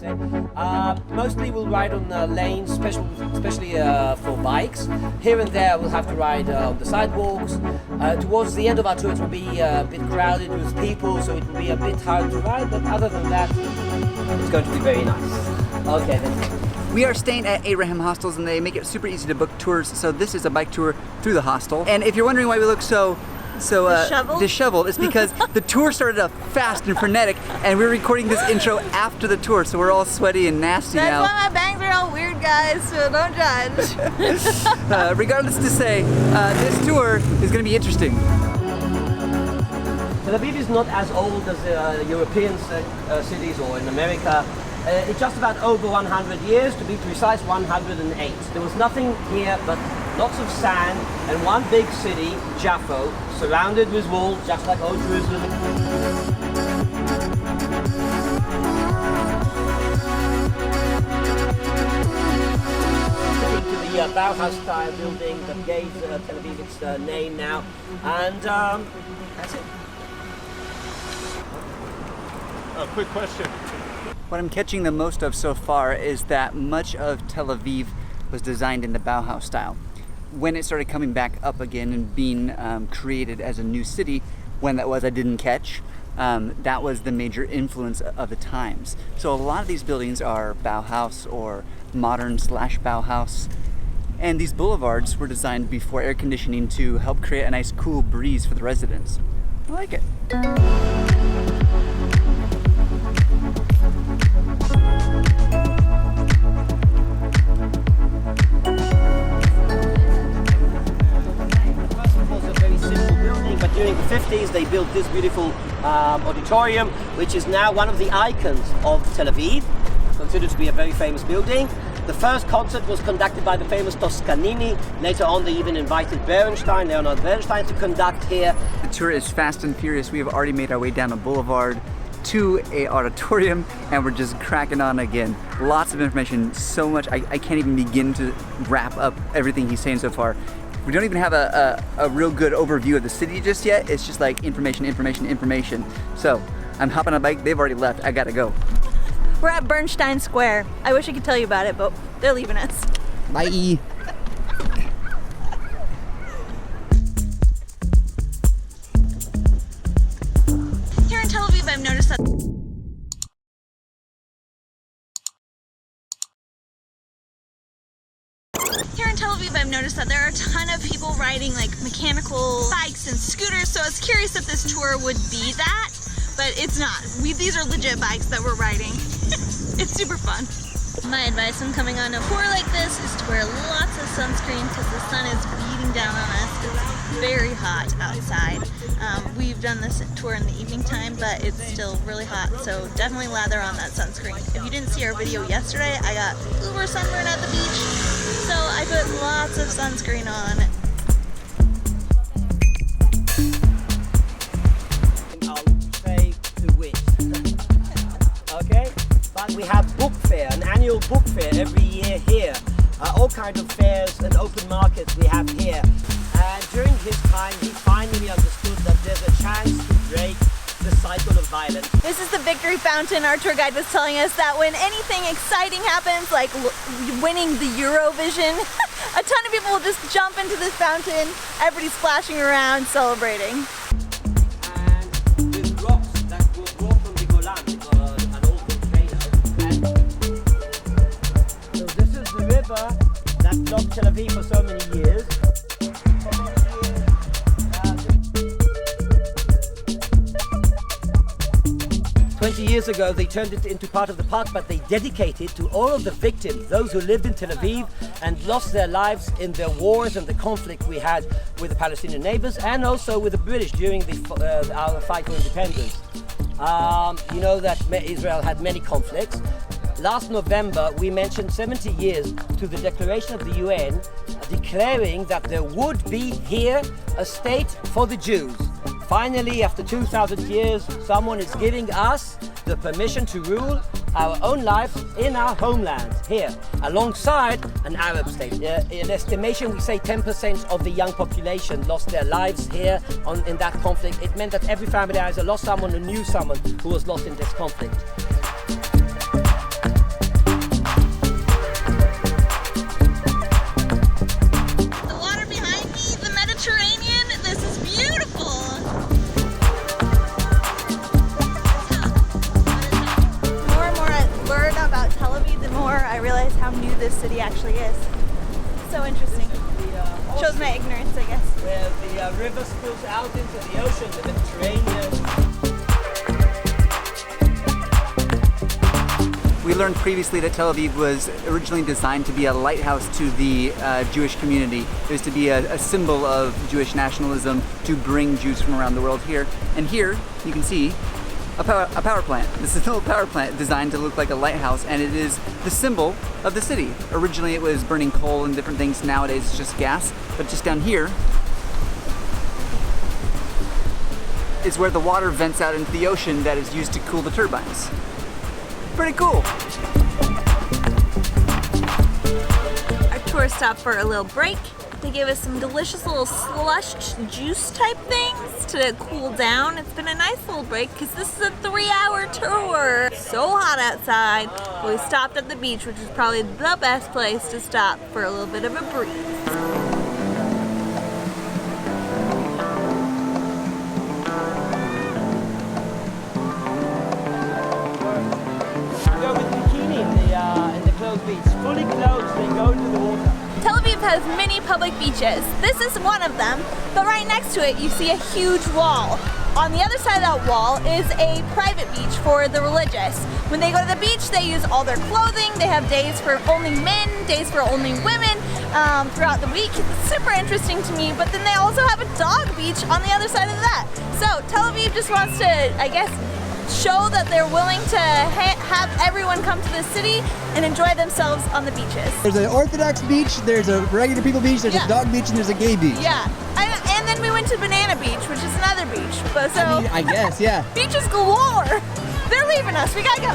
say. Mostly we'll ride on lanes, especially for bikes. Here and there we'll have to ride on the sidewalks. Towards the end of our tour it will be a bit crowded with people, so it will be a bit hard to ride, but other than that, it's going to be very nice. Okay then. We are staying at Abraham Hostels and they make it super easy to book tours, so this is a bike tour through the hostel. And if you're wondering why we look so disheveled, it's because the tour started up fast and frenetic and we're recording this intro after the tour, so we're all sweaty and nasty now. That's why my bangs are all weird, guys, so don't judge. Regardless to say, this tour is going to be interesting. Tel Aviv is not as old as European cities or in America. It's just about over 100 years, to be precise 108. There was nothing here but lots of sand and one big city, Jaffa, surrounded with walls, just like old Jerusalem. To the Bauhaus style building that gave Tel Aviv its name now, and that's it. A quick question. What I'm catching the most of so far is that much of Tel Aviv was designed in the Bauhaus style. When it started coming back up again and being created as a new city, when that was I didn't catch, that was the major influence of the times. So a lot of these buildings are Bauhaus or modern / Bauhaus. And these boulevards were designed before air conditioning to help create a nice cool breeze for the residents. I like it. During the 50s, they built this beautiful auditorium, which is now one of the icons of Tel Aviv, considered to be a very famous building. The first concert was conducted by the famous Toscanini. Later on, they even invited Leonard Bernstein, to conduct here. The tour is fast and furious. We have already made our way down a boulevard to a auditorium, and we're just cracking on again. Lots of information, so much. I can't even begin to wrap up everything he's saying so far. We don't even have a real good overview of the city just yet. It's just like information. So I'm hopping on a bike. They've already left. I gotta go. We're at Bernstein Square. I wish I could tell you about it, but they're leaving us. Bye. Here in Tel Aviv, I've noticed that there are a ton of people riding like mechanical bikes and scooters, so I was curious if this tour would be that, but it's not. These are legit bikes that we're riding. It's super fun. My advice when coming on a tour like this is to wear lots of sunscreen because the sun is beating down on us. It's very hot outside. We've done this tour in the evening time, but it's still really hot, so definitely lather on that sunscreen. If you didn't see our video yesterday, I got uber sunburn at the beach, so I put lots of sunscreen on. I'll say to which. Okay? But we have book fair, an annual book fair every year here. All kinds of fairs and open markets we have here. And during his time, he finally understood that there's a chance to break the cycle of violence. This is the victory fountain. Our tour guide was telling us that when anything exciting happens, like winning the Eurovision, a ton of people will just jump into this fountain. Everybody's splashing around, celebrating. And with rocks that were brought from the Golan, an old volcano. And so this is the river that blocked Tel Aviv for so many years. 20 years ago, they turned it into part of the park, but they dedicated to all of the victims, those who lived in Tel Aviv and lost their lives in the wars and the conflict we had with the Palestinian neighbors and also with the British during our fight for independence. You know that Israel had many conflicts. Last November, we mentioned 70 years to the declaration of the UN declaring that there would be here a state for the Jews. Finally, after 2,000 years, someone is giving us the permission to rule our own lives in our homeland here, alongside an Arab state. In estimation, we say 10% of the young population lost their lives here in that conflict. It meant that every family either lost someone or knew someone who was lost in this conflict. city actually is. So interesting. Shows my ignorance, I guess. Where the river spills out into the ocean, the Mediterranean. We learned previously that Tel Aviv was originally designed to be a lighthouse to the Jewish community. It was to be a symbol of Jewish nationalism to bring Jews from around the world here. And here you can see a power plant. This is an old power plant designed to look like a lighthouse, and it is the symbol of the city. Originally it was burning coal and different things. Nowadays it's just gas. But just down here is where the water vents out into the ocean that is used to cool the turbines. Pretty cool. Our tour stopped for a little break. They gave us some delicious little slush juice type things to cool down. It's been a nice little break because this is a 3-hour tour. So hot outside. But we stopped at the beach, which is probably the best place to stop for a little bit of a breeze. Beach. Fully clothed, they go into the water. Tel Aviv has many public beaches. This is one of them, but right next to it you see a huge wall. On the other side of that wall is a private beach for the religious. When they go to the beach, they use all their clothing. They have days for only men, days for only women throughout the week. It's super interesting to me, but then they also have a dog beach on the other side of that. So Tel Aviv just wants to, I guess, show that they're willing to have everyone come to the city and enjoy themselves on the beaches. There's an Orthodox beach, there's a regular people beach, there's a dog beach, and there's a gay beach. Yeah, and then we went to Banana Beach, which is another beach. But so I guess, yeah. Beaches galore. They're leaving us. We gotta go.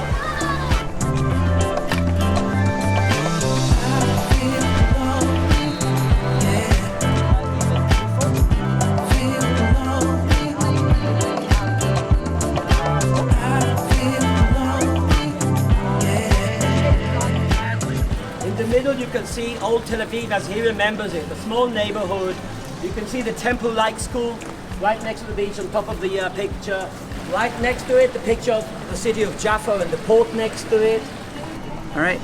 You can see old Tel Aviv as he remembers it, the small neighborhood. You can see the temple-like school right next to the beach on top of the picture. Right next to it, the picture of the city of Jaffa and the port next to it. All right,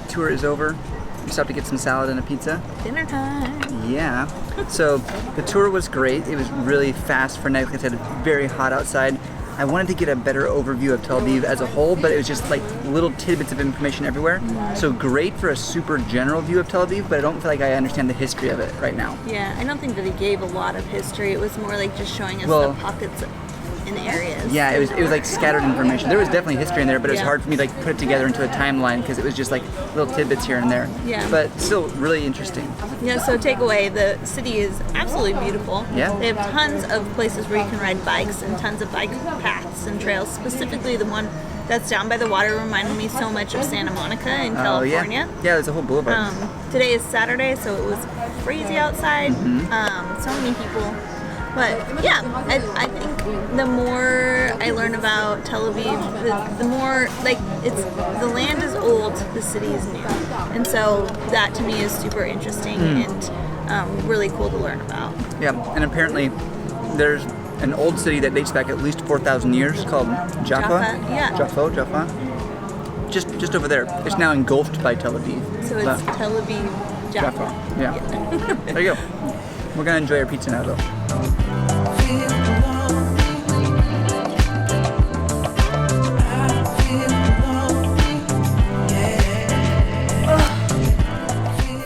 tour is over. We stopped to get some salad and a pizza. Dinner time. Yeah. So the tour was great. It was really fast for night. Like I said, very hot outside. I wanted to get a better overview of Tel Aviv as a whole, but it was just like little tidbits of information everywhere. So great for a super general view of Tel Aviv, but I don't feel like I understand the history of it right now. Yeah, I don't think that he gave a lot of history. It was more like just showing us the pockets in areas. Yeah, it was like scattered information. There was definitely history in there, but it was hard for me to like put it together into a timeline because it was just like little tidbits here and there. Yeah. But still really interesting. Yeah, so takeaway, the city is absolutely beautiful. Yeah. They have tons of places where you can ride bikes and tons of bike paths and trails. Specifically the one that's down by the water reminded me so much of Santa Monica in California. Yeah, there's a whole boulevard. Today is Saturday, so it was crazy outside. So many people. But yeah, I think the more I learn about Tel Aviv, the more, like, the land is old, the city is new. And so that to me is super interesting and really cool to learn about. Yeah, and apparently there's an old city that dates back at least 4,000 years called Jaffa. Jaffa. Just over there. It's now engulfed by Tel Aviv. So it's Tel Aviv Jaffa. Yeah. There you go. We're gonna enjoy our pizza now though.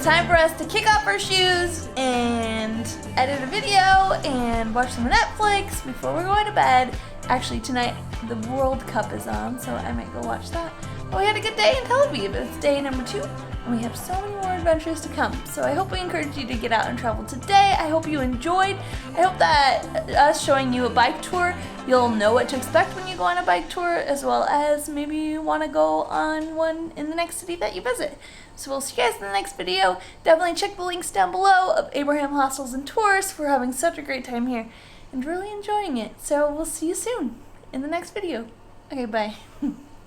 Time for us to kick off our shoes and edit a video and watch some Netflix before we're going to bed. Actually, tonight the World Cup is on, so I might go watch that. But we had a good day in Tel Aviv. It's day number 2, and we have so many more adventures to come. So I hope we encourage you to get out and travel today. I hope you enjoyed. I hope that us showing you a bike tour, you'll know what to expect when you go on a bike tour, as well as maybe you want to go on one in the next city that you visit. So we'll see you guys in the next video. Definitely check the links down below of Abraham Hostels and Tours. We're having such a great time here and really enjoying it. So we'll see you soon in the next video. Okay, bye.